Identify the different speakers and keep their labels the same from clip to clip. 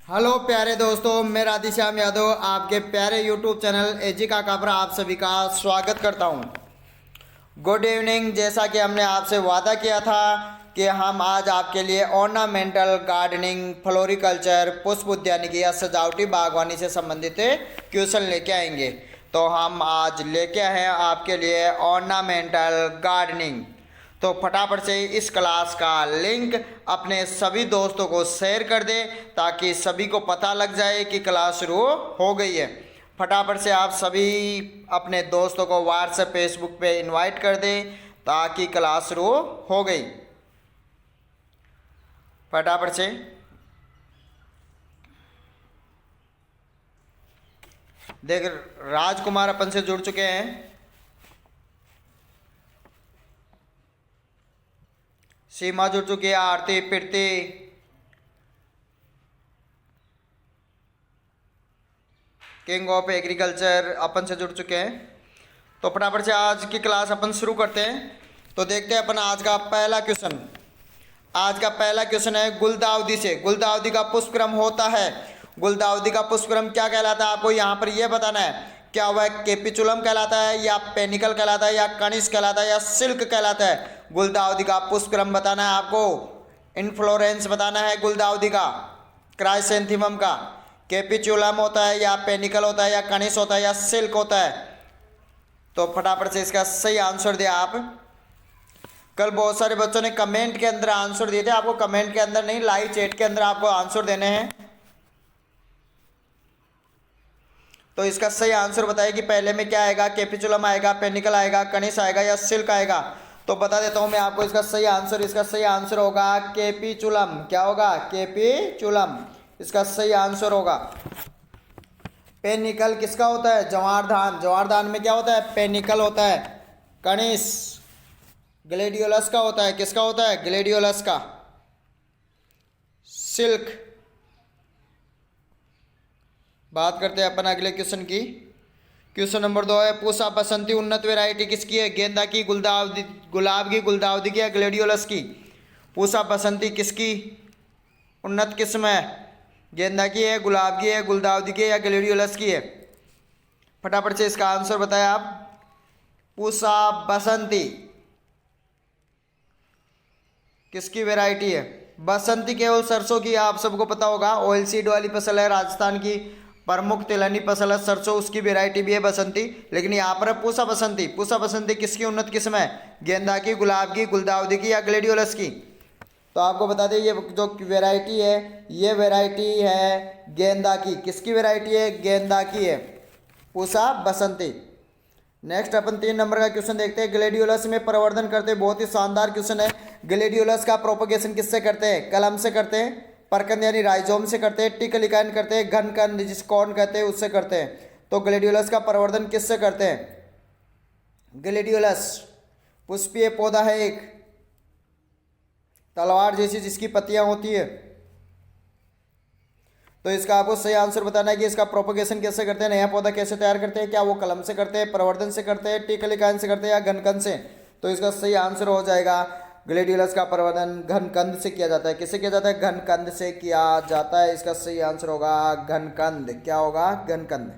Speaker 1: Hello प्यारे दोस्तों, मैं राधेश्याम यादव आपके प्यारे यूट्यूब चैनल एजी काका पर आप सभी का स्वागत करता हूं। Good evening. जैसा कि हमने आपसे वादा किया था कि हम आज आपके लिए ऑर्नामेंटल गार्डनिंग, फ्लोरिकल्चर, पुष्प उद्यानिकी या सजावटी बागवानी से संबंधित क्वेश्चन लेके आएंगे। तो हम आज लेके आए हैं आपके लिए ऑर्नामेंटल गार्डनिंग। तो फटाफट से इस क्लास का लिंक अपने सभी दोस्तों को शेयर कर दें ताकि सभी को पता लग जाए कि क्लास शुरू हो गई है। फटाफट से आप सभी अपने दोस्तों को व्हाट्सएप, फेसबुक पे इनवाइट कर दें ताकि क्लास शुरू हो गई। फटाफट से देख, राजकुमार अपन से जुड़ चुके हैं। सीमा जुड़ चुकी है, आरती, प्रीति, किंग ऑफ एग्रीकल्चर अपन से जुड़ चुके हैं। तो फटाफट से आज की क्लास अपन शुरू करते हैं। तो देखते हैं अपन आज का पहला क्वेश्चन। आज का पहला क्वेश्चन है गुलदाउदी से। गुलदाउदी का पुष्पक्रम होता है। गुलदाउदी का पुष्पक्रम क्या कहलाता है? आपको यहाँ पर यह बताना है। क्या वह केपिचुलम कहलाता है, या पेनिकल कहलाता है, या कनिष्क कहलाता है, या सिल्क कहलाता है? गुलदाउदी का पुष्पक्रम बताना है आपको। इनफ्लोरेंस बताना है गुलदाउदी का, क्राइसेंथेमम का। केपिचुलम होता है, या पेनिकल होता है, या कनिष्क होता है, या सिल्क होता है? तो फटाफट से इसका सही आंसर दिया आप। कल बहुत सारे बच्चों ने कमेंट के अंदर आंसर दिए थे। आपको कमेंट के अंदर नहीं, लाइव चैट के अंदर आपको आंसर देने हैं। तो इसका सही आंसर बताइए कि पहले में क्या आएगा? केपिचुलम आएगा, पेनिकल आएगा, कनिष्क आएगा, या सिल्क आएगा? तो बता देता हूं मैं आपको इसका सही आंसर। इसका सही आंसर होगा केपिचुलम। क्या होगा? केपिचुलम इसका सही आंसर होगा। पेनिकल किसका होता है? जवार धान। जवार धान में क्या होता है? पेनिकल होता है। कनिष्क ग्लेडियोलस का होता है। किसका होता है? ग्लेडियोलस का। सिल्क। बात करते हैं अपन अगले क्वेश्चन की। क्वेश्चन नंबर 2 है पूसा बसंती उन्नत वैरायटी किसकी है? गेंदा की, गुलाब की, गुलदाउदी की, या ग्लेडियोलस की? पूसा बसंती किसकी उन्नत किस्म है? गेंदा की है, गुलाब की है, गुलदाउदी की है, या ग्लेडियोलस की है? फटाफट से इसका आंसर बताएं आप। पूसा बसंती किसकी वैरायटी है? बसंती केवल सरसों की, आप सबको पता होगा। ऑयल सीड वाली फसल है, राजस्थान की प्रमुख तिलहनी फसल है सरसों, उसकी वैरायटी भी है बसंती। लेकिन यहाँ पर है पूसा बसंती। पूसा बसंती किसकी उन्नत किस्म है? गेंदा की, गुलाब की, गुलदाउदी की, या ग्लेडियोलस की? तो आपको बता दें, ये जो वैरायटी है, ये वैरायटी है गेंदा की। किसकी वैरायटी है? गेंदा की है, पूसा बसंती। नेक्स्ट अपन 3 नंबर का क्वेश्चन देखते हैं। ग्लेडियोलस में प्रवर्धन करते हैं। बहुत ही शानदार क्वेश्चन है। ग्लेडियोलस का प्रोपगेशन किससे करते हैं? कलम से करते हैं, परकंद यानी राइजोम से करते हैं, टिकलिकाइन करते हैं, घनकंद जिसको कौन कहते हैं उससे करते हैं। तो ग्लेडियोलस का प्रवर्धन किससे करते हैं? ग्लेडियोलस पुष्पीय पौधा है, एक तलवार जैसी जिसकी पत्तियां होती है। तो इसका आपको सही आंसर बताना है कि इसका प्रोपगेशन कैसे करते हैं, नया पौधा कैसे तैयार करते हैं। क्या वो कलम से करते हैं, प्रवर्धन से करते हैं, टिकलिकाइन से करते हैं, या घनकंद से? तो इसका सही आंसर हो जाएगा ग्लेडियोलस का प्रवर्धन घनकंद से किया जाता है। किससे किया जाता है? घनकंद से किया जाता है। इसका सही आंसर होगा घनकंद। क्या होगा? घनकंद।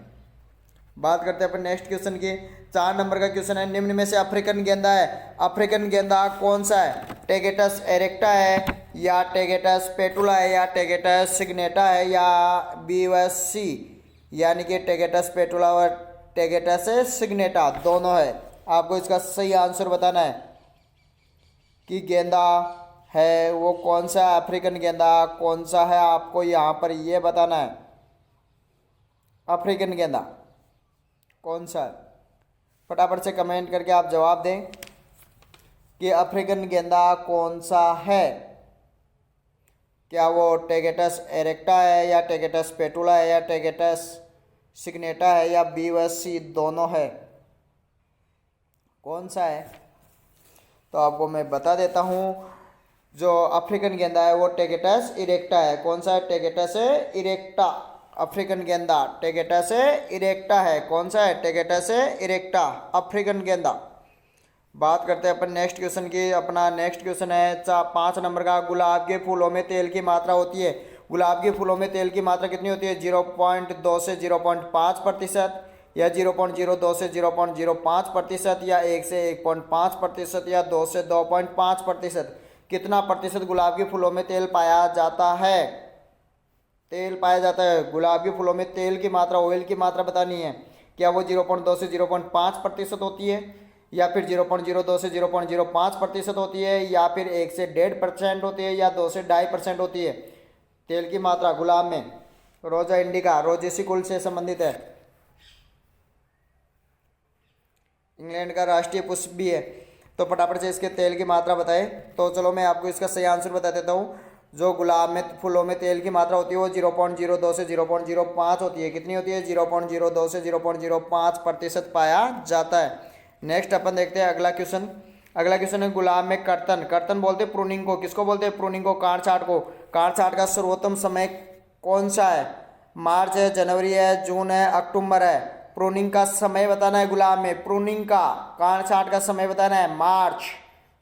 Speaker 1: बात करते हैं अपन नेक्स्ट क्वेश्चन की। 4 नंबर का क्वेश्चन है निम्न में से अफ्रीकन गेंदा है। अफ्रीकन गेंदा कौन सा है? टेगेटस एरेक्टा है, या टेगेटस पेटुला है, या टेगेटस सिग्नेटा है, या बीवसी यानी कि टेगेटस पेटुला और टेगेटस सिग्नेटा दोनों है? आपको इसका सही आंसर बताना है कि गेंदा है वो कौन सा है, अफ्रीकन गेंदा कौन सा है, आपको यहाँ पर ये बताना है। अफ्रीकन गेंदा कौन सा है? फटाफट से कमेंट करके आप जवाब दें कि अफ्रीकन गेंदा कौन सा है। क्या वो टेगेटस एरेक्टा है, या टेगेटस पेटुला है, या टेगेटस सिग्नेटा है, या बीवसी दोनों है? कौन सा है? तो आपको मैं बता देता हूँ, जो अफ्रीकन गेंदा है वो टेगेटस इरेक्टा है। कौन सा है? टेगेटस इरेक्टा। अफ्रीकन गेंदा टेगेटस इरेक्टा है। कौन सा है? टेगेटस इरेक्टा, अफ्रीकन गेंदा। बात करते हैं अपन नेक्स्ट क्वेश्चन की। अपना नेक्स्ट क्वेश्चन है 5 नंबर का। गुलाब के फूलों में तेल की मात्रा होती है, गुलाब के फूलों में तेल की मात्रा कितनी होती है? 0.2 से 0.5%, या 0.02 से 0.05%, या 1 से 1.5%, या 2 से 2.5%। कितना प्रतिशत गुलाब के फूलों में तेल पाया जाता है? तेल पाया जाता है। गुलाब के फूलों में तेल की मात्रा, ऑयल की मात्रा बतानी है। क्या वो 0.2 से 0.5% होती है, या फिर 0.02 से 0.05% होती है, या फिर 1 से 1.5% होती है, या 2 से 2.5% होती है? तेल की मात्रा गुलाब में। रोजा इंडिका रोजेसी कुल से संबंधित है। इंग्लैंड का राष्ट्रीय पुष्प भी है। तो फटाफट से इसके तेल की मात्रा बताएं। तो चलो मैं आपको इसका सही आंसर बता देता हूँ। जो गुलाब में फूलों में तेल की मात्रा होती है वो 0.02 से 0.05 होती है। कितनी होती है? 0.02 से 0.05% पाया जाता है। नेक्स्ट अपन देखते हैं अगला क्वेश्चन। अगला क्वेश्चन है गुलाब में कर्तन। कर्तन बोलते हैं प्रूनिंग को। किसको बोलते हैं? प्रूनिंग को, काट छांट को। काट छांट का सर्वोत्तम समय कौन सा है? मार्च है, जनवरी है, जून है, अक्टूबर है? प्रूनिंग का समय बताना है गुलाब में। प्रूनिंग का, काट छांट का समय बताना है। मार्च,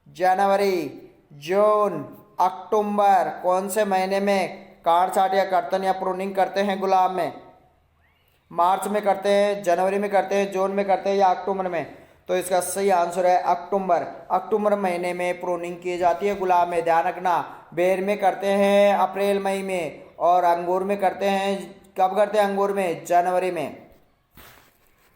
Speaker 1: जनवरी, जून, अक्टूबर। कौन से महीने में काट छांट या कर्तन या प्रूनिंग करते हैं गुलाब में? मार्च में करते हैं, जनवरी में करते हैं, जून में करते हैं, या अक्टूबर में? तो इसका सही आंसर है अक्टूबर। अक्टूबर महीने में प्रूनिंग की जाती है गुलाब में। ध्यान रखना, बेर में करते हैं अप्रैल मई में, और अंगूर में करते हैं, कब करते हैं अंगूर में? जनवरी में।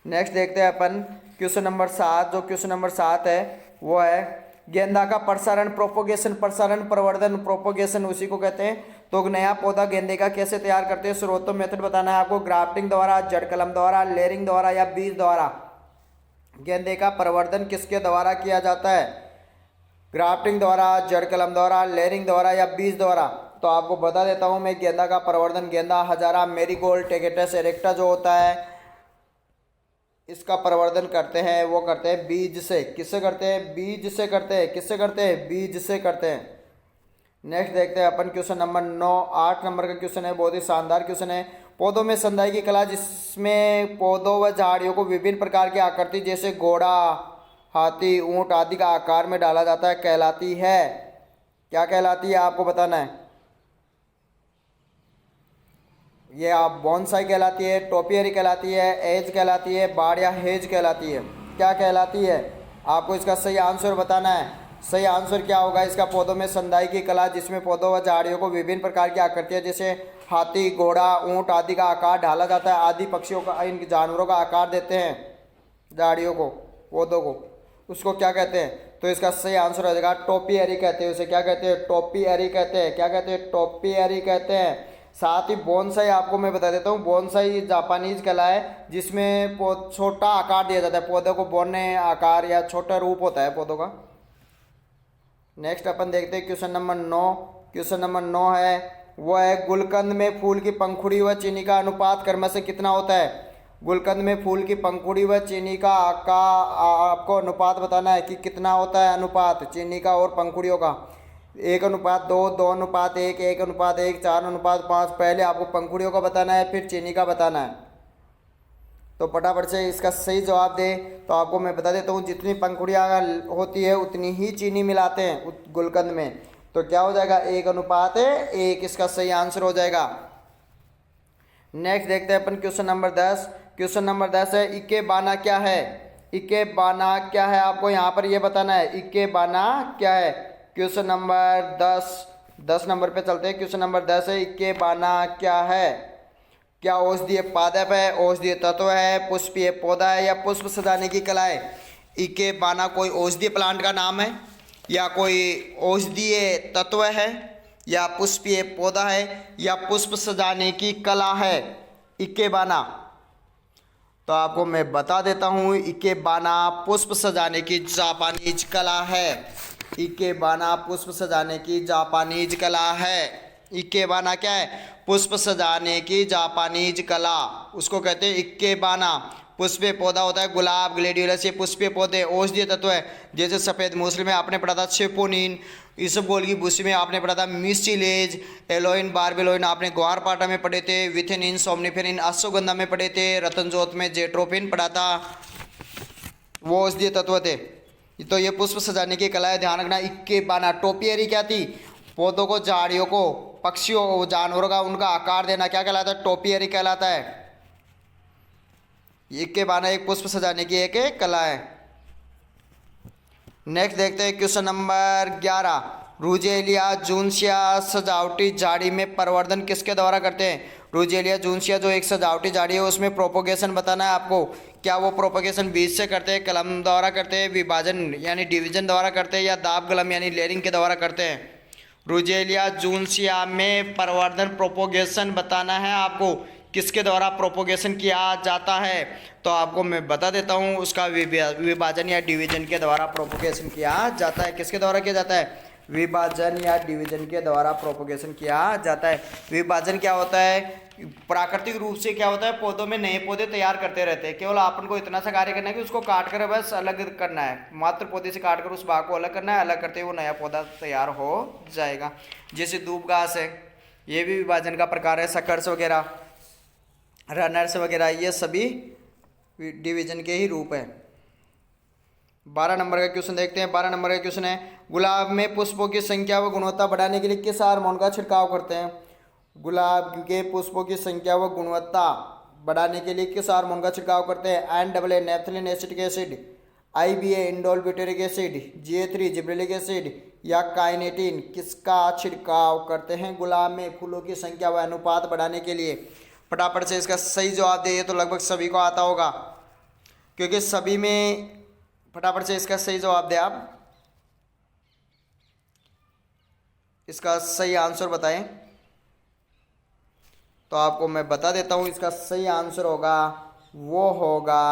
Speaker 1: नेक्स्ट देखते हैं अपन क्वेश्चन नंबर 7। जो क्वेश्चन नंबर 7 है वो है गेंदा का प्रसारण, प्रोपोगेशन। प्रसारण, प्रवर्धन, प्रोपोगेशन उसी को कहते हैं। तो नया पौधा गेंदे का कैसे तैयार करते हैं? सर्वोत्तम मेथड बताना है आपको। ग्राफ्टिंग द्वारा, जड़ कलम द्वारा, लेयरिंग द्वारा, या बीज द्वारा? गेंदे का प्रवर्धन किसके द्वारा किया जाता है? ग्राफ्टिंग द्वारा, जड़ कलम द्वारा, लेयरिंग द्वारा, या बीज द्वारा? तो आपको बता देता हूं मैं गेंदा का प्रवर्धन। गेंदा हजारा, मेरीगोल्ड, टेकेटस एरेक्टा जो होता है इसका प्रवर्धन करते हैं, वो करते हैं बीज से। किससे करते हैं? बीज से करते हैं। किससे करते हैं? बीज से करते हैं। नेक्स्ट देखते हैं अपन क्वेश्चन नंबर 9। 8 नंबर का क्वेश्चन है, बहुत ही शानदार क्वेश्चन है। पौधों में संदाई की कला, जिसमें पौधों व झाड़ियों को विभिन्न प्रकार की आकृति जैसे घोड़ा, हाथी, ऊंट आदि का आकार में डाला जाता है, कहलाती है? क्या कहलाती है आपको बताना है। ये आप बोनसाई कहलाती है, टोपियरी कहलाती है, एज कहलाती है, बाड़ या हेज कहलाती है? क्या कहलाती है? आपको इसका सही आंसर बताना है। सही आंसर क्या होगा इसका? पौधों में संदाई की कला, जिसमें पौधों व झाड़ियों को विभिन्न प्रकार की आकृतियाँ जैसे हाथी, घोड़ा, ऊंट आदि का आकार ढाला जाता है। आदि पक्षियों का, इन जानवरों का आकार देते हैं झाड़ियों को, पौधों को, उसको क्या कहते हैं? तो इसका सही आंसर हो जाएगा टोपियरी कहते हैं। उसे क्या कहते हैं? टोपियरी कहते हैं। क्या कहते हैं? टोपियरी कहते हैं। साथ ही बोनसाई आपको मैं बता देता हूँ। बोनसाई जापानीज कला है, जिसमें छोटा आकार दिया जाता है पौधों को, बोने आकार या छोटा रूप होता है पौधों का। नेक्स्ट अपन देखते हैं क्वेश्चन नंबर 9। क्वेश्चन नंबर 9 है वो है गुलकंद में फूल की पंखुड़ी व चीनी का अनुपात क्रमशः से कितना होता है? गुलकंद में फूल की पंखुड़ी व चीनी का आपको अनुपात बताना है कि कितना होता है अनुपात चीनी का और पंखुड़ियों का। 1:2, 2:1, 1:1, 4:5। पहले आपको पंखुड़ियों का बताना है, फिर चीनी का बताना है। तो फटाफट से इसका सही जवाब दे। तो आपको मैं बता देता हूँ, जितनी पंखुड़ियाँ होती है उतनी ही चीनी मिलाते हैं गुलकंद में। तो क्या हो जाएगा? 1:1। इसका सही आंसर हो जाएगा। नेक्स्ट देखते हैं अपन क्वेश्चन नंबर 10। क्वेश्चन नंबर 10 है इकेबाना क्या है? इकेबाना क्या है आपको यहाँ पर ये बताना है। इकेबाना क्या है? क्वेश्चन नंबर 10 नंबर पे चलते हैं। क्वेश्चन नंबर 10 है इकेबाना क्या है? क्या औषधीय पादप है, औषधीय तत्व है, पुष्पीय पौधा है, या पुष्प सजाने की कला है? इकेबाना कोई औषधीय प्लांट का नाम है, या कोई औषधीय तत्व है, या पुष्पीय पौधा है, या पुष्प सजाने की कला है? इकेबाना तो आपको मैं बता देता हूँ, इकेबाना पुष्प सजाने की जापानीज कला है। इकेबाना पुष्प सजाने की जापानीज कला है। इकेबाना क्या है? पुष्प सजाने की जापानीज कला, उसको कहते हैं इकेबाना। पुष्पीय पौधा होता है गुलाब, ग्लेडियोलस, ये पुष्पीय पौधे। औषधीय तत्व है जैसे सफ़ेद मूसली में आपने पढ़ा था सेपोनिन, इसबगोल की भूसी में आपने पढ़ा था मिस्चिलेज, एलोइन, बारबेलोइन आपने ग्वारपाठा में पढ़े थे, विथेनिन, सोमनिफेरिन अश्वगंधा में पढ़े थे, रतनजोत में जेट्रोपिन पढ़ा था, वो औषधीय तत्व थे। तो ये पुष्प सजाने की कला है, ध्यान रखना। इकेबाना। टोपियरी क्या थी? पौधों को, झाड़ियों को, पक्षियों, जानवरों का उनका आकार देना क्या कहलाता है? टोपियरी कहलाता है। एक के बाना एक पुष्प सजाने की एक कला है। नेक्स्ट देखते हैं क्वेश्चन नंबर 11। रूजेलिया जूनसिया सजावटी झाड़ी में प्रवर्धन किसके द्वारा करते हैं? रूजेलिया जूनसिया जो एक सजावटी झाड़ी है उसमें प्रोपोगेशन बताना है आपको। क्या वो प्रोपोगेशन बीज से करते हैं, कलम द्वारा करते हैं, विभाजन यानी डिवीजन द्वारा करते हैं, या दाब कलम यानी लेयरिंग के द्वारा करते हैं? रूजेलिया जूनसिया में प्रवर्धन प्रोपोगेशन बताना है आपको। किसके द्वारा प्रोपोगेशन किया जाता है? तो आपको मैं बता देता हूँ, उसका विभाजन या डिवीजन के द्वारा प्रोपोगेशन किया जाता है। किसके द्वारा किया जाता है? विभाजन या डिवीजन के द्वारा प्रोपोगेशन किया जाता है। विभाजन क्या होता है? प्राकृतिक रूप से क्या होता है, पौधों में नए पौधे तैयार करते रहते हैं। केवल अपन को इतना सा कार्य करना है कि उसको काट कर बस अलग करना है, मात्र पौधे से काट कर उस भाग को अलग करना है। अलग करते ही वो नया पौधा तैयार हो जाएगा। जैसे दूब घास है, ये भी विभाजन का प्रकार है। सकर्स वगैरह, रनर्स वगैरह, ये सभी डिवीजन के ही रूप है। 12 नंबर का क्वेश्चन देखते हैं। 12 नंबर का क्वेश्चन है, गुलाब में पुष्पों की संख्या व गुणवत्ता बढ़ाने के लिए किस हार्मोन का छिड़काव करते हैं? गुलाब के पुष्पों की संख्या व गुणवत्ता बढ़ाने के लिए किस हार्मोन का छिड़काव करते हैं? NAA naphthalene acetic acid, IBA indole butyric acid, GA3 gibberellic acid, या काइनेटिन किसका छिड़काव करते हैं गुलाब में फूलों की संख्या व अनुपात बढ़ाने के लिए? फटाफट से इसका सही जवाब दे, तो लगभग सभी को आता होगा क्योंकि सभी में। फटाफट से इसका सही जवाब दे आप, इसका सही आंसर बताएं। तो आपको मैं बता देता हूं, इसका सही आंसर होगा, वो होगा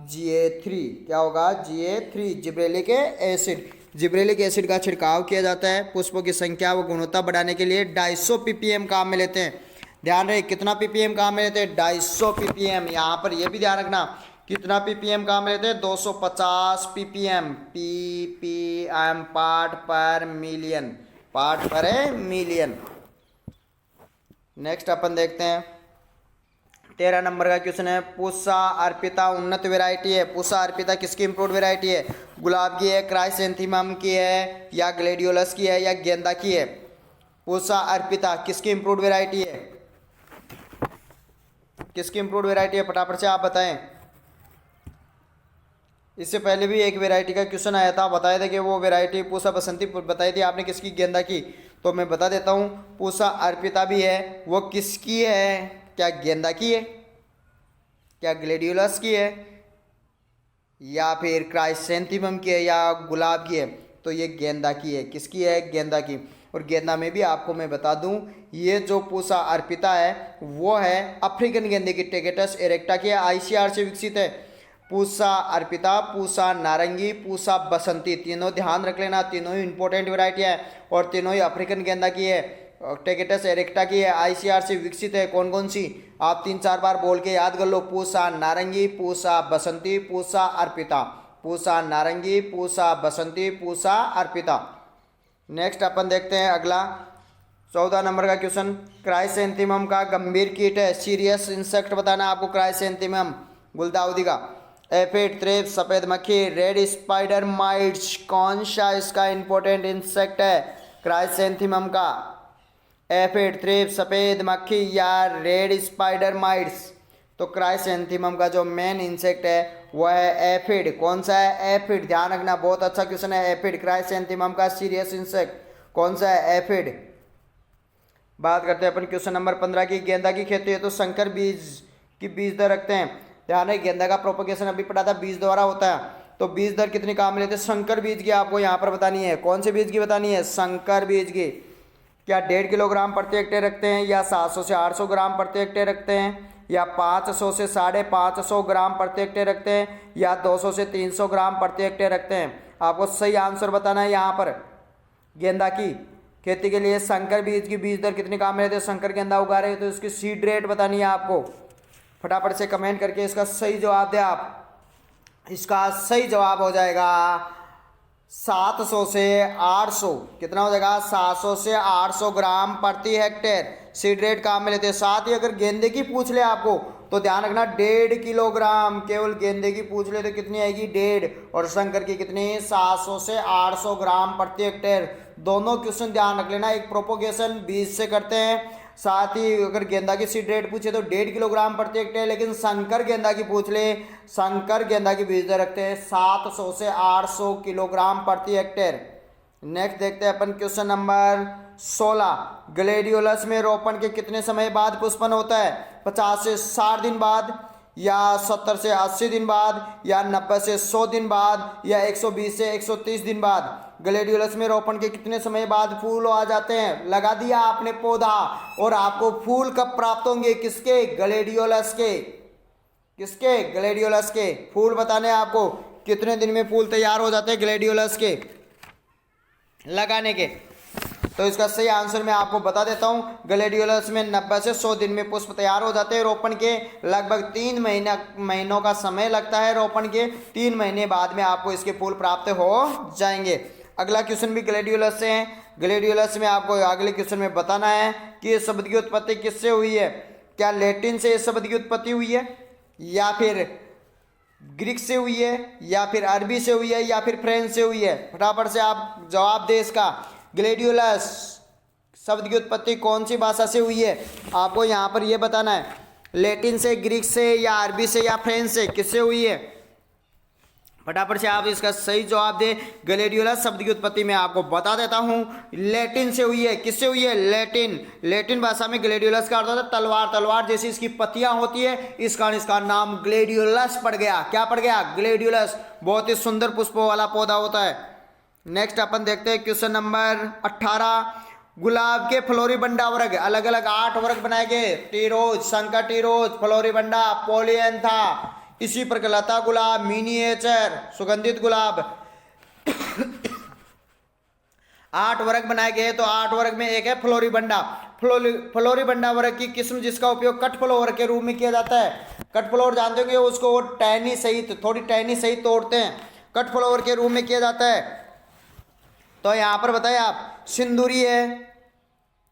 Speaker 1: GA3। क्या होगा? GA3 gibberellic acid. Gibberellic acid का छिड़काव किया जाता है पुष्पों की संख्या व गुणवत्ता बढ़ाने के लिए। 250 ppm काम में लेते हैं। ध्यान रहे, कितना ppm काम में लेते हैं? 250 ppm। यहाँ पर यह भी ध्यान रखना, कितना ppm काम में लेते हैं? 250 ppm। ppm पार्ट पर मिलियन, पार्ट पर मिलियन। नेक्स्ट अपन देखते हैं 13 नंबर का क्वेश्चन है, पूसा अर्पिता उन्नत वैरायटी है। पूसा अर्पिता किसकी इम्प्रूव वैरायटी है? गुलाब की है, क्राइसेंथेमम की है, या ग्लेडियोलस की है, या गेंदा की है? पूसा अर्पिता किसकी इम्प्रूव वैरायटी है? किसकी इम्प्रूव वैरायटी है? फटाफट से आप बताएं। इससे पहले भी एक वैरायटी का क्वेश्चन आया था, बताया था कि वो वैरायटी पूसा बसंती बताई थी आपने, किसकी? गेंदा की। तो मैं बता देता हूँ, पूसा अर्पिता भी है, वो किसकी है? क्या गेंदा की है, क्या ग्लेडियोलस की है, या फिर क्राइसेंथेमम की है, या गुलाब की है? तो ये गेंदा की है। किसकी है? गेंदा की। और गेंदा में भी आपको मैं बता दूं, ये जो पूसा अर्पिता है वो है अफ्रीकन गेंदे की, टेकेटस एरेक्टा की, ICR से विकसित है। पूसा अर्पिता, पूसा नारंगी, पूसा बसंती, तीनों ध्यान रख लेना, तीनों ही इंपॉर्टेंट वैरायटियाँ हैं और तीनों ही अफ्रीकन गेंदा की है, टेकेटस एरेक्टा की है, ICR से विकसित है। कौन कौन सी? आप 3-4 बार बोल के याद कर लो, पूसा नारंगी, पूसा बसंती, पूसा अर्पिता। पूसा नारंगी, पूसा बसंती, पूसा अर्पिता। नेक्स्ट अपन देखते हैं अगला 14 नंबर का क्वेश्चन, क्राइसेंथेमम का गंभीर कीट है, सीरियस इंसेक्ट बताना आपको। क्राइसेंथेमम गुलदाउदी का एफिड, थ्रिप, सफ़ेद मक्खी, रेड स्पाइडर माइट्स, कौन सा इसका इंपॉर्टेंट इंसेक्ट है क्राइसेंथेमम का? एफिड, थ्रिप, सफ़ेद मक्खी, या रेड स्पाइडर माइट्स? तो क्राइसेंथेमम का जो मेन इंसेक्ट है वह है एफिड। कौन सा है? एफिड। ध्यान रखना, बहुत अच्छा क्वेश्चन है। एफिड क्राइसेंथेमम का सीरियस इंसेक्ट कौन सा है? एफिड। बात करते हैं अपन क्वेश्चन नंबर 15 की। गेंदा की खेती है तो संकर बीज की बीज दर रखते हैं। ध्यान है, गेंदा का प्रोपोगेशन अभी पढ़ा था, बीज द्वारा होता है। तो बीज दर कितनी काम में लेते हैं? संकर बीज की आपको यहाँ पर बतानी है। कौन से बीज की बतानी है? संकर बीज की। क्या 1.5 किलोग्राम प्रति हेक्टेयर रखते हैं, या 700 से 800 ग्राम प्रति हेक्टेयर रखते हैं, या 500 से 550 ग्राम प्रति हेक्टेयर रखते हैं, या 200 से 300 ग्राम प्रति हेक्टेयर रखते हैं? आपको सही आंसर बताना है। यहाँ पर गेंदा की खेती के लिए संकर बीज की बीज दर कितनी काम में लेते हैं? संकर गेंदा उगा रहे हो तो इसकी सीड रेट बतानी है आपको। फटाफट से कमेंट करके इसका सही जवाब दे आप। इसका सही जवाब हो जाएगा 700 से 800। कितना हो जाएगा? 700 से 800 ग्राम प्रति हेक्टेयर सीड रेट काम में लेते हैं। साथ ही अगर गेंदे की पूछ ले आपको तो ध्यान रखना 1.5 किलोग्राम, केवल गेंदे की पूछ ले तो कितनी आएगी 1.5, और शंकर की कितनी 700 से 800 ग्राम प्रति हेक्टेयर। दोनों क्वेश्चन ध्यान रख लेना, एक प्रोपोगेशन बीज से करते हैं, साथ ही अगर गेंदा की सीड रेट पूछे तो 1.5 किलोग्राम प्रति हेक्टेयर, लेकिन शंकर गेंदा की पूछ ले, शंकर गेंदा की बीज दे रखते हैं 700 से 800 किलोग्राम प्रति हेक्टेयर। नेक्स्ट देखते हैं अपन क्वेश्चन नंबर 16, ग्लेडियोलस में रोपण के कितने समय बाद पुष्पन होता है? 50 से 60 दिन बाद, या 70 से 80 दिन बाद, या 90 से 100 दिन बाद, या 120 से 130 दिन बाद। ग्लेडियोलस में रोपण के कितने समय बाद फूल आ जाते हैं? लगा दिया आपने पौधा, और आपको फूल कब प्राप्त होंगे? किसके? ग्लेडियोलस के। किसके? ग्लेडियोलस के। फूल बताने आपको कितने दिन में फूल तैयार हो जाते हैं ग्लेडियोलस के लगाने के। तो इसका सही आंसर मैं आपको बता देता हूं, ग्लेडियोलस में 90 से 100 दिन में पुष्प तैयार हो जाते हैं। रोपण के लगभग 3 महीनों का समय लगता है। रोपण के 3 महीने बाद में आपको इसके फूल प्राप्त हो जाएंगे। अगला क्वेश्चन भी ग्लेडियोलस से है। ग्लेडियोलस में आपको अगले क्वेश्चन में बताना है कि इस शब्द की उत्पत्ति किससे हुई है? क्या लैटिन से इस शब्द की उत्पत्ति हुई है, या फिर ग्रीक से हुई है, या फिर अरबी से हुई है, या फिर फ्रेंच से हुई है? फटाफट से आप जवाब दें इसका। ग्लेडियोलस शब्द की उत्पत्ति कौन सी भाषा से हुई है? आपको यहाँ पर यह बताना है, लैटिन से, ग्रीक से, या अरबी से, या फ्रेंच से, किससे हुई है? फटाफट से आप इसका सही जवाब दें। ग्लेडियोलस शब्द की उत्पत्ति मैं आपको बता देता हूं, लैटिन से हुई है। किससे हुई है? लैटिन। लैटिन भाषा में ग्लेडियोलस का अर्थ होता है तलवार। तलवार जैसी इसकी पत्तियां होती है, इस कारण इसका नाम ग्लेडियोलस पड़ गया। क्या पड़ गया? ग्लेडियोलस। बहुत ही सुंदर पुष्पों वाला पौधा होता है। नेक्स्ट अपन देखते हैं क्वेश्चन नंबर 18, गुलाब के फ्लोरिबंडा वर्ग, अलग अलग 8 वर्ग बनाए गए। टीरोज, शंकर टीरोज, फ्लोरिबंडा, पोलियंथा, इसी प्रकार लता गुलाब, मिनिएचर, सुगंधित गुलाब 8 वर्ग बनाए गए। तो 8 वर्ग में एक है फ्लोरिबंडा। फ्लोरिबंडा वर्ग की किस्म जिसका उपयोग कट फ्लोवर के रूप में किया जाता है। कट फ्लोवर जानते होंगे, उसको टहनी सहित, थोड़ी टहनी सहित तोड़ते हैं, कट फ्लोवर के रूप में किया जाता है। तो यहाँ पर बताइए आप, सिंदूरी है,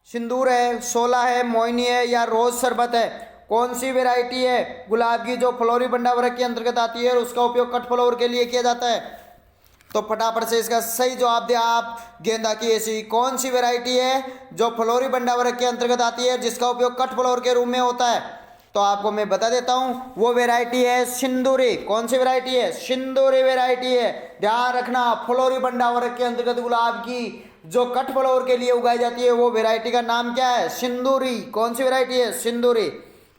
Speaker 1: सिंदूर है, शोला है, मोइनी है, या रोज शरबत है? कौन सी वैरायटी है गुलाब की जो फ्लोरिबंडा वर्ग के अंतर्गत आती है और उसका उपयोग कट फ्लावर के लिए किया जाता है? तो फटाफट से इसका सही जवाब दें आप। गेंदा की ऐसी कौन सी वैरायटी है जो फ्लोरिबंडा वर्ग के अंतर्गत आती है जिसका उपयोग कट फ्लावर के रूप में होता है? तो आपको मैं बता देता हूं, वो वैरायटी है सिंदूरी। कौन सी वैरायटी है? सिंदूरी वैरायटी है। ध्यान रखना, फ्लोरिबंडा वर्ग के अंतर्गत गुलाब की जो कट फ्लावर के लिए उगाई जाती है वो वैरायटी का नाम क्या है? सिंदूरी। कौन सी वैरायटी है? सिंदूरी।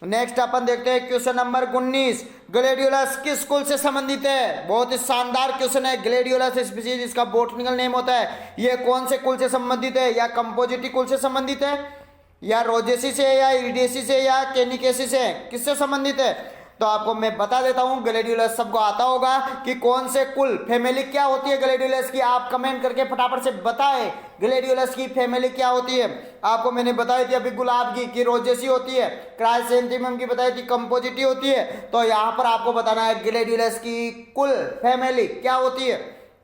Speaker 1: नेक्स्ट अपन देखते हैं क्वेश्चन नंबर 19, ग्लेडियोलस किस कुल से संबंधित है? बहुत ही शानदार क्वेश्चन है। ग्लेडियोलस स्पीशीज इसका बोटनिकल नेम होता है। ये कौन से कुल से संबंधित है? या कंपोजिटी कुल से संबंधित है, या रोजेसी से, या इरिडेसी से, या केनिकेसी से? किससे संबंधित है? तो आपको मैं बता देता हूं, ग्लेडियोलस सबको आता होगा कि कौन से कुल, फैमिली क्या होती है ग्लेडियोलस की? आप कमेंट करके फटाफट से बताएं ग्लेडियोलस की फैमिली क्या होती है। आपको मैंने बताई थी अभी गुलाब की रोजेसी होती है, क्राइसैंथेमम की बताई थी कंपोजिटी होती है। तो यहाँ पर आपको बताना है ग्लेडियोलस की कुल फैमिली क्या होती है।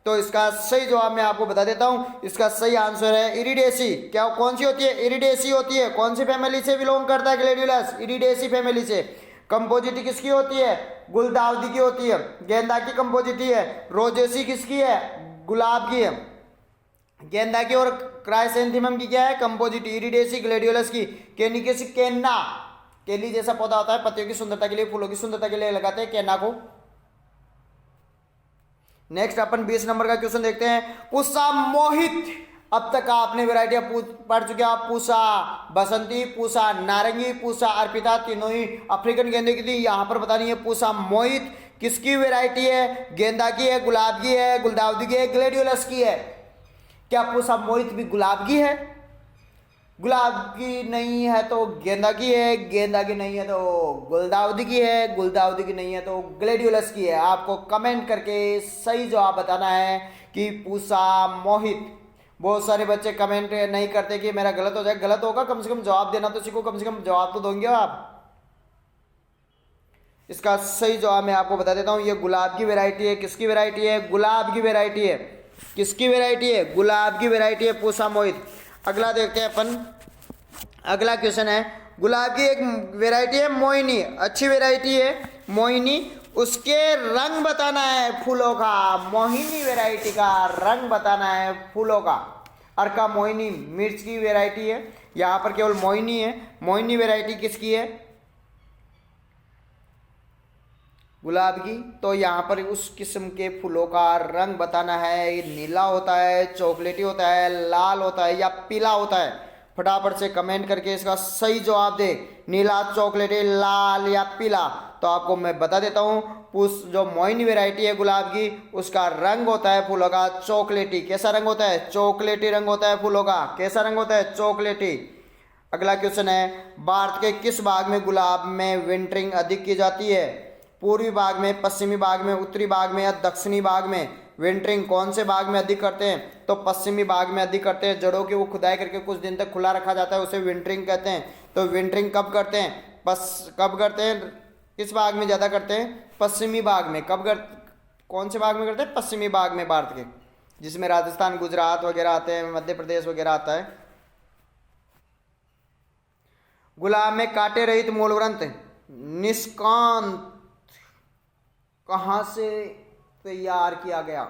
Speaker 1: तो इसका सही जवाब मैं आपको बता देता हूं, इसका सही आंसर है इरिडेसी। क्या कौन सी होती है? इरिडेसी होती है। कौन सी फैमिली से बिलोंग करता है ग्लेडियोलस? इरिडेसी फैमिली से। कंपोजिटी किसकी होती है? गुलदाउदी की होती है। गेंदा की कंपोजिटी है। रोजेसी किसकी है? गुलाब की है। गेंदा की और क्राइसैंथेमम की क्या है? कंपोजिटी। इरिडेसी ग्लेडियोलस की। केनिकेसी केन्ना, केली जैसा पौधा होता है, पत्तियों की सुंदरता के लिए, फूलों की सुंदरता के लिए लगाते हैं केन्ना को। नेक्स्ट अपन 20 नंबर का क्वेश्चन देखते हैं, पूसा मोहित। अब तक आपने वैरायटियां पढ़ चुके हैं। पूसा बसंती, पूसा नारंगी, पूसा अर्पिता, तीनों ही अफ्रीकन गेंदे की थी। यहां पर बतानी है पूसा मोहित किसकी वैरायटी है? गेंदा की है, गुलाब की है, गुलदाउदी की है, ग्लेडियोलस की है? क्या पूसा मोहित भी गुलाब की है? गुलाब की नहीं है तो गेंदा की है, गेंदा की नहीं है तो गुलदाउदी की है, गुलदाउदी की नहीं है तो ग्लेडियोलस की है। आपको कमेंट करके सही जवाब बताना है कि पूसा मोहित। बहुत सारे बच्चे कमेंट नहीं करते कि मेरा गलत हो जाए। गलत होगा, कम से कम जवाब देना तो सीखो, कम से कम जवाब तो दोगे आप। इसका सही जवाब मैं आपको बता देता हूं, ये गुलाब की वैरायटी है। किसकी वैरायटी है? गुलाब की वैरायटी है। किसकी वैरायटी है? गुलाब की वैरायटी है पूसा मोहित। अगला देखते हैं अपन। अगला क्वेश्चन है, गुलाब की एक वैरायटी है मोहिनी, अच्छी वैरायटी है मोहिनी, उसके रंग बताना है फूलों का। मोहिनी वैरायटी का रंग बताना है फूलों का। अर्का मोहिनी मिर्च की वैरायटी है, यहाँ पर केवल मोहिनी है। मोहिनी वैरायटी किसकी है? गुलाब की। तो यहाँ पर उस किस्म के फूलों का रंग बताना है। ये नीला होता है, चॉकलेटी होता है, लाल होता है या पीला होता है? फटाफट से कमेंट करके इसका सही जवाब दे। नीला, चॉकलेटी, लाल या पीला? तो आपको मैं बता देता हूँ, उस जो मोहिनी वैरायटी है गुलाब की, उसका रंग होता है फूलों का चॉकलेटी। कैसा रंग होता है? चॉकलेटी रंग होता है फूलों का। कैसा रंग होता है? चॉकलेटी। अगला क्वेश्चन है, भारत के किस भाग में गुलाब में विंटरिंग अधिक की जाती है? पूर्वी भाग में, पश्चिमी भाग में, उत्तरी भाग में या दक्षिणी भाग में? विंटरिंग कौन से भाग में अधिक करते हैं? तो पश्चिमी भाग में अधिक करते हैं। जड़ों की वो खुदाई करके कुछ दिन तक खुला रखा जाता है, उसे विंटरिंग कहते हैं। तो विंटरिंग कब करते हैं? कब करते हैं? किस भाग में ज़्यादा करते हैं? पश्चिमी भाग में। कौन से भाग में करते हैं? पश्चिमी भाग में भारत के, जिसमें राजस्थान, गुजरात वगैरह आते हैं, मध्य प्रदेश वगैरह आता है। गुलाब में कांटे रहित मूलग्रंथ निष्कांत कहाँ से तैयार किया गया?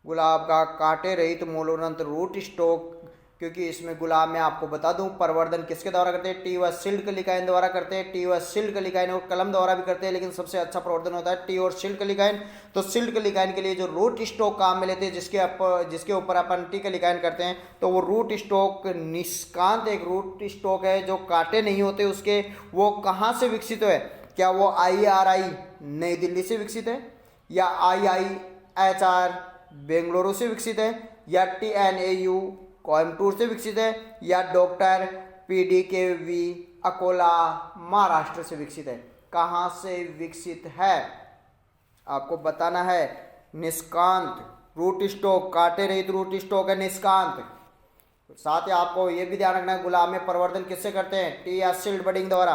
Speaker 1: गुलाब का कांटे रहित मूलग्रंथ रूट स्टॉक, क्योंकि इसमें गुलाब में आपको बता दूं प्रवर्धन किसके द्वारा करते हैं? टी व सिल्क लिकाइन द्वारा करते हैं। टी व सिल्क लिकाइन और कलम द्वारा भी करते हैं, लेकिन सबसे अच्छा प्रवर्धन होता है टी और सिल्क लिकाइन। तो सिल्क लिकाइन के लिए जो रूट स्टॉक काम में लेते हैं, जिसके ऊपर अपन टी का लिकाइन करते हैं, तो वो रूट स्टॉक निष्कांत एक रूट स्टॉक है जो कांटे नहीं होते उसके। वो कहाँ से विकसित है? क्या वो IRI नई दिल्ली से विकसित है, या IIHR बेंगलुरु से विकसित है, या TNAU कोयम्बटूर से विकसित है, या डॉक्टर PDKV अकोला महाराष्ट्र से विकसित है? कहाँ से विकसित है आपको बताना है। निष्कांत रूट स्टॉक, कांटे रहित रूट स्टॉक है निष्कांत। साथ ही आपको ये भी ध्यान रखना है, गुलाब में प्रवर्धन किससे करते हैं? टी या सील्ड बडिंग द्वारा।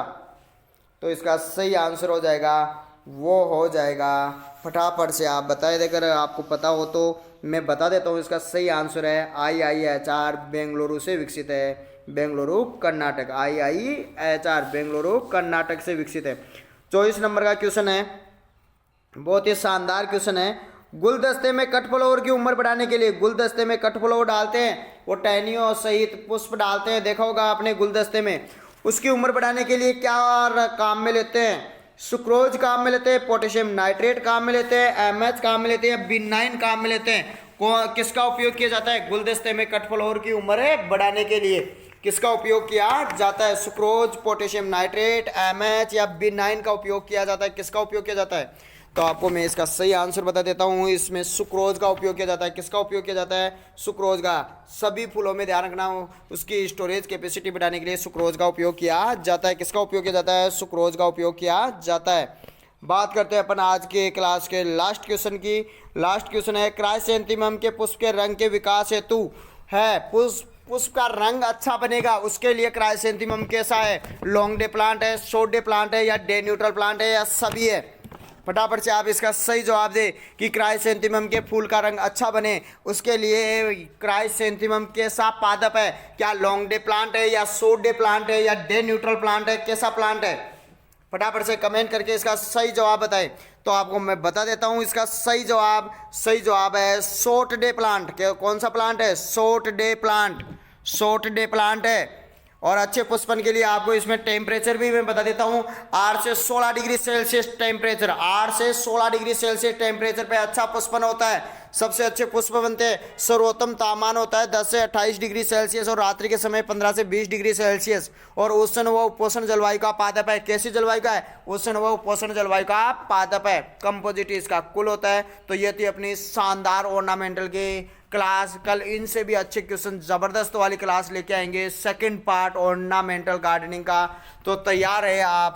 Speaker 1: तो इसका सही आंसर हो जाएगा, वो हो जाएगा, फटाफट से आप बताए देकर आपको पता हो तो मैं बता देता हूँ। इसका सही आंसर है IIHR बेंगलुरु से विकसित है, बेंगलुरु कर्नाटक। IIHR बेंगलुरु कर्नाटक से विकसित है। 24 नंबर का क्वेश्चन है, बहुत ही शानदार क्वेश्चन है। गुलदस्ते में कटफ्लावर की उम्र बढ़ाने के लिए, गुलदस्ते में कटफ्लावर डालते हैं, वो टहनियों सहित पुष्प डालते हैं, देखा होगा आपने गुलदस्ते में। उसकी उम्र बढ़ाने के लिए क्या काम में लेते हैं? सुक्रोज काम में लेते हैं, पोटेशियम नाइट्रेट काम में लेते हैं, MH काम में लेते हैं, B9 काम में लेते हैं। किसका उपयोग किया जाता है गुलदस्ते में कटफ्लावर की उम्र बढ़ाने के लिए? किसका उपयोग किया जाता है? सुक्रोज, पोटेशियम नाइट्रेट, MH या B9 का उपयोग किया जाता है? किसका उपयोग किया जाता है? तो आपको मैं इसका सही आंसर बता देता हूँ। इसमें सुक्रोज का उपयोग किया जाता है। किसका उपयोग किया जाता है? सुक्रोज का। सभी फूलों में ध्यान रखना, उसकी स्टोरेज कैपेसिटी बढ़ाने के लिए सुक्रोज का उपयोग किया जाता है। किसका उपयोग किया जाता है? सुक्रोज का उपयोग किया जाता है। बात करते हैं अपन आज के क्लास के लास्ट क्वेश्चन की। लास्ट क्वेश्चन है, क्राइसैंथेमम के पुष्प के रंग के विकास हेतु है, पुष्प का रंग अच्छा बनेगा उसके लिए क्राइसैंथेमम कैसा है? लॉन्ग डे प्लांट है, शॉर्ट डे प्लांट है, या डे न्यूट्रल प्लांट है, या सभी है? फटाफट से आप इसका सही जवाब दें कि क्राइसैंथेमम के फूल का रंग अच्छा बने उसके लिए क्राइसैंथेमम कैसा पादप है? क्या लॉन्ग डे प्लांट है, या शॉर्ट डे प्लांट है, या डे न्यूट्रल प्लांट है? कैसा प्लांट है? फटाफट से कमेंट करके इसका सही जवाब बताएं। तो आपको मैं बता देता हूं, इसका सही जवाब है शॉर्ट डे प्लांट। कौन सा प्लांट है? Short day plant. Short day plant है। और अच्छे पुष्पन के लिए आपको इसमें टेम्परेचर भी मैं बता देता हूँ। 8 से 16 डिग्री सेल्सियस टेम्परेचर, 8 से 16 डिग्री सेल्सियस टेम्परेचर पे अच्छा पुष्पन होता है। सबसे अच्छे पुष्प बनते हैं। सर्वोत्तम तापमान होता है 10 से 28 डिग्री सेल्सियस, और रात्रि के समय 15 से 20 डिग्री सेल्सियस। और उष्ण व उपोष्ण जलवायु का पादप है। कैसी जलवायु का है? उष्ण व उपोष्ण जलवायु का पादप है। कंपोजिट इसका कुल होता है। तो ये थी अपनी शानदार ऑर्नामेंटल की क्लास। कल इनसे भी अच्छे क्वेश्चन जबरदस्त वाली क्लास लेके आएंगे, सेकंड पार्ट ऑर्नामेंटल गार्डनिंग का। तो तैयार है आप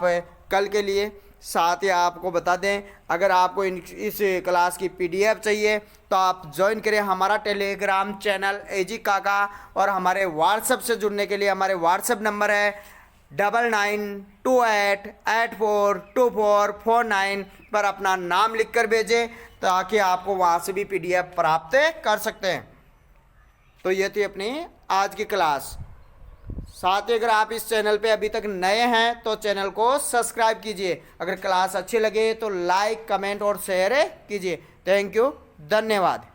Speaker 1: कल के लिए। साथ ही आपको बता दें, अगर आपको इस क्लास की PDF चाहिए तो आप ज्वाइन करें हमारा टेलीग्राम चैनल AG काका। और हमारे व्हाट्सएप से जुड़ने के लिए हमारे व्हाट्सएप नंबर है 9928842449 पर अपना नाम लिखकर भेजें, ताकि आपको वहाँ से भी PDF प्राप्त कर सकते हैं। तो ये थी अपनी आज की क्लास। साथ ही अगर आप इस चैनल पे अभी तक नए हैं तो चैनल को सब्सक्राइब कीजिए। अगर क्लास अच्छी लगे तो लाइक, कमेंट और शेयर कीजिए। थैंक यू, धन्यवाद।